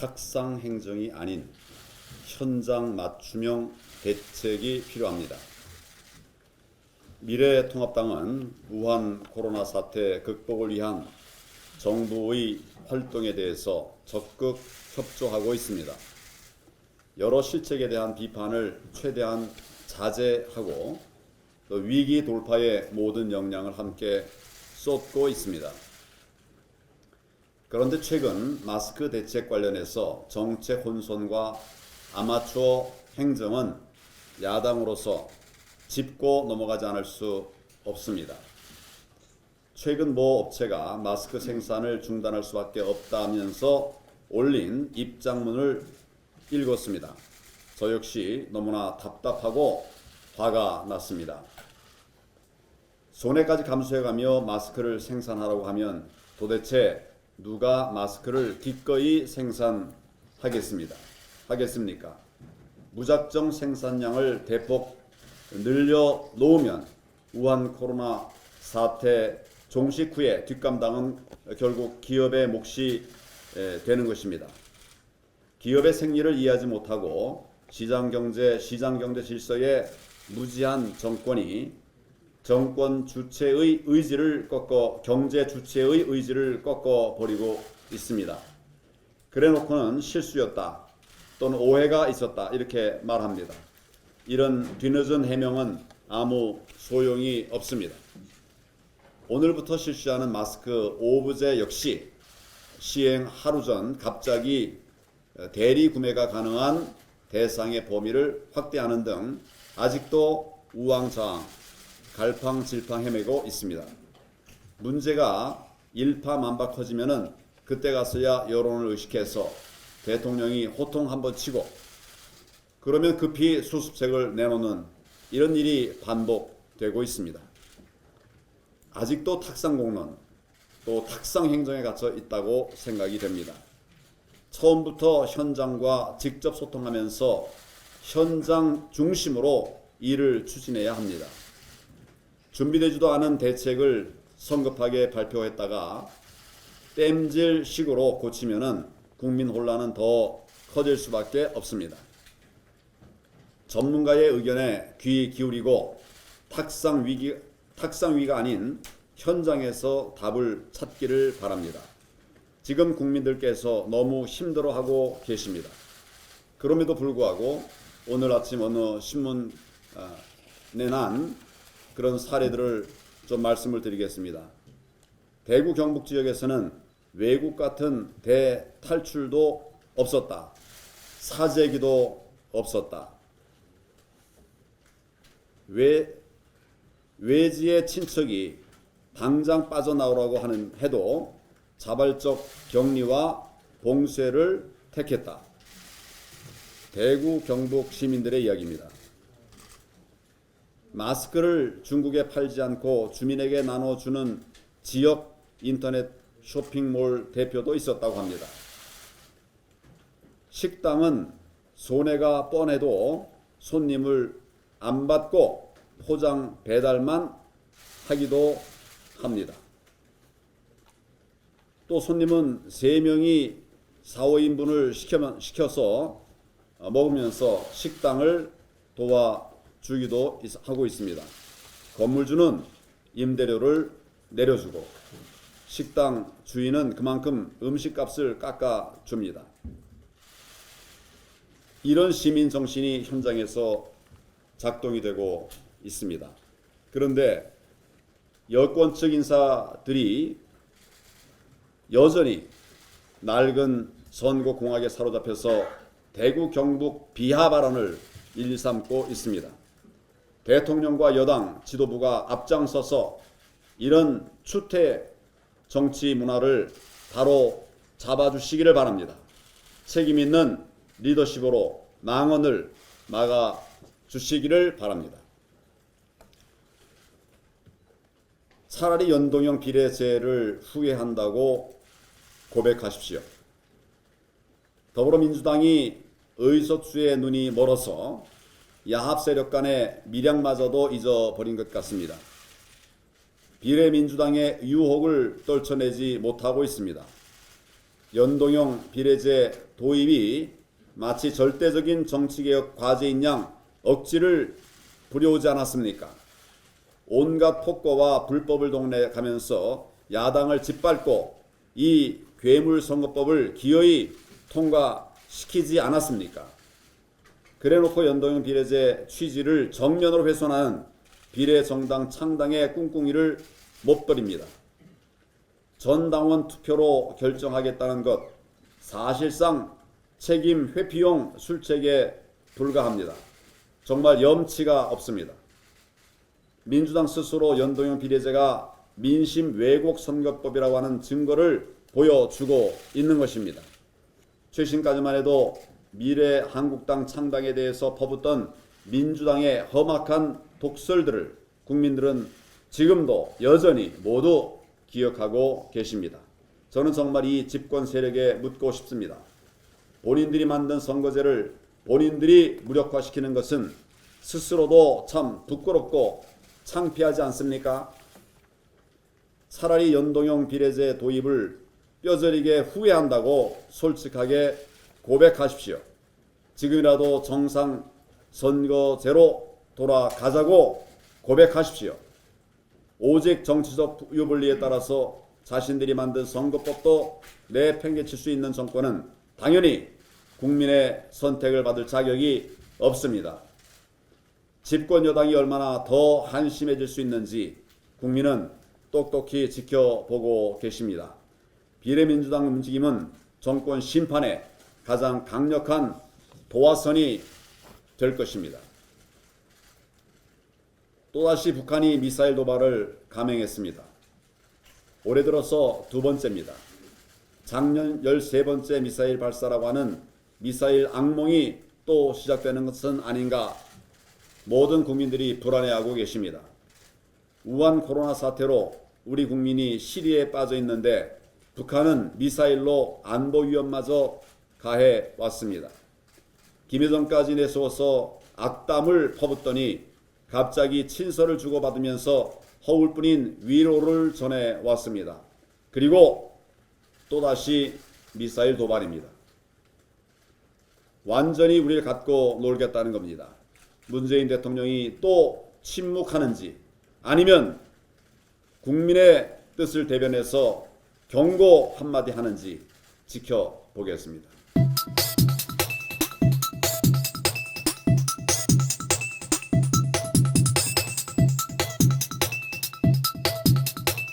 탁상 행정이 아닌 현장 맞춤형 대책이 필요합니다. 미래통합당은 우한 코로나 사태 극복을 위한 정부의 활동에 대해서 적극 협조하고 있습니다. 여러 실책에 대한 비판을 최대한 자제하고 또 위기 돌파에 모든 역량을 함께 쏟고 있습니다. 그런데 최근 마스크 대책 관련해서 정책 혼선과 아마추어 행정은 야당으로서 짚고 넘어가지 않을 수 없습니다. 최근 모 업체가 마스크 생산을 중단할 수밖에 없다면서 올린 입장문을 읽었습니다. 저 역시 너무나 답답하고 화가 났습니다. 손해까지 감수해가며 마스크를 생산하라고 하면 도대체 누가 마스크를 기꺼이 생산하겠습니까? 무작정 생산량을 대폭 늘려 놓으면 우한 코로나 사태 종식 후에 뒷감당은 결국 기업의 몫이 되는 것입니다. 기업의 생리를 이해하지 못하고 시장경제 질서에 무지한 정권이 정권 주체의 의지를 경제 주체의 의지를 꺾어버리고 있습니다. 그래놓고는 실수였다 또는 오해가 있었다 이렇게 말합니다. 이런 뒤늦은 해명은 아무 소용이 없습니다. 오늘부터 실시하는 마스크 오브제 역시 시행 하루 전 갑자기 대리 구매가 가능한 대상의 범위를 확대하는 등 아직도 우왕좌왕 갈팡질팡 헤매고 있습니다. 문제가 일파만파 커지면은 그때 가서야 여론을 의식해서 대통령이 호통 한번 치고 그러면 급히 수습책을 내놓는 이런 일이 반복되고 있습니다. 아직도 탁상공론 또 탁상행정에 갇혀 있다고 생각이 됩니다. 처음부터 현장과 직접 소통하면서 현장 중심으로 일을 추진해야 합니다. 준비되지도 않은 대책을 성급하게 발표했다가 땜질식으로 고치면은 국민 혼란은 더 커질 수밖에 없습니다. 전문가의 의견에 귀 기울이고 탁상 위가 아닌 현장에서 답을 찾기를 바랍니다. 지금 국민들께서 너무 힘들어하고 계십니다. 그럼에도 불구하고 오늘 아침 어느 신문에 난 그런 사례들을 좀 말씀을 드리겠습니다. 대구 경북 지역에서는 외국 같은 대탈출도 없었다. 사재기도 없었다. 외지의 친척이 당장 빠져나오라고 해도 자발적 격리와 봉쇄를 택했다. 대구 경북 시민들의 이야기입니다. 마스크를 중국에 팔지 않고 주민에게 나눠주는 지역 인터넷 쇼핑몰 대표도 있었다고 합니다. 식당은 손해가 뻔해도 손님을 안 받고 포장 배달만 하기도 합니다. 또 손님은 3명이 4, 5인분을 시켜서 먹으면서 식당을 도와주기도 하고 있습니다. 건물주는 임대료를 내려주고 식당 주인은 그만큼 음식값을 깎아줍니다. 이런 시민 정신이 현장에서 작동이 되고 있습니다. 그런데 여권 측 인사들이 여전히 낡은 선거공학에 사로잡혀서 대구 경북 비하 발언을 일삼고 있습니다. 대통령과 여당 지도부가 앞장서서 이런 추태 정치 문화를 바로 잡아주시기를 바랍니다. 책임 있는 리더십으로 망언을 막아주시기를 바랍니다. 차라리 연동형 비례제를 후회한다고 고백하십시오. 더불어민주당이 의석수에 눈이 멀어서 야합 세력 간의 밀양마저도 잊어버린 것 같습니다. 비례민주당의 유혹을 떨쳐내지 못하고 있습니다. 연동형 비례제 도입이 마치 절대적인 정치개혁 과제인 양 억지를 부려오지 않았습니까? 온갖 폭거와 불법을 동원해가면서 야당을 짓밟고 이 괴물선거법을 기어이 통과시키지 않았습니까? 그래놓고 연동형 비례제 취지를 정면으로 훼손하는 비례정당 창당의 꿍꿍이를 못 버립니다. 전당원 투표로 결정하겠다는 것, 사실상 책임 회피용 술책에 불과합니다. 정말 염치가 없습니다. 민주당 스스로 연동형 비례제가 민심 왜곡 선거법이라고 하는 증거를 보여주고 있는 것입니다. 최신까지만 해도 미래한국당 창당에 대해서 퍼붓던 민주당의 험악한 독설들을 국민들은 지금도 여전히 모두 기억하고 계십니다. 저는 정말 이 집권 세력에 묻고 싶습니다. 본인들이 만든 선거제를 본인들이 무력화시키는 것은 스스로도 참 부끄럽고 창피하지 않습니까? 차라리 연동형 비례제 도입을 뼈저리게 후회한다고 솔직하게 고백하십시오. 지금이라도 정상 선거제로 돌아가자고 고백하십시오. 오직 정치적 유불리에 따라서 자신들이 만든 선거법도 내팽개칠 수 있는 정권은 당연히 국민의 선택을 받을 자격이 없습니다. 집권 여당이 얼마나 더 한심해질 수 있는지 국민은 똑똑히 지켜보고 계십니다. 비례민주당 움직임은 정권 심판에 가장 강력한 도화선이 될 것입니다. 또다시 북한이 미사일 도발을 감행했습니다. 올해 들어서 두 번째입니다. 작년 13번째 미사일 발사라고 하는 미사일 악몽이 또 시작되는 것은 아닌가 모든 국민들이 불안해하고 계십니다. 우한 코로나 사태로 우리 국민이 시리에 빠져 있는데 북한은 미사일로 안보 위협마저 가해 왔습니다. 김여정까지 내세워서 악담을 퍼붓더니 갑자기 친서를 주고받으면서 허울뿐인 위로를 전해 왔습니다. 그리고 또다시 미사일 도발입니다. 완전히 우리를 갖고 놀겠다는 겁니다. 문재인 대통령이 또 침묵하는지 아니면 국민의 뜻을 대변해서 경고 한마디 하는지 지켜보겠습니다.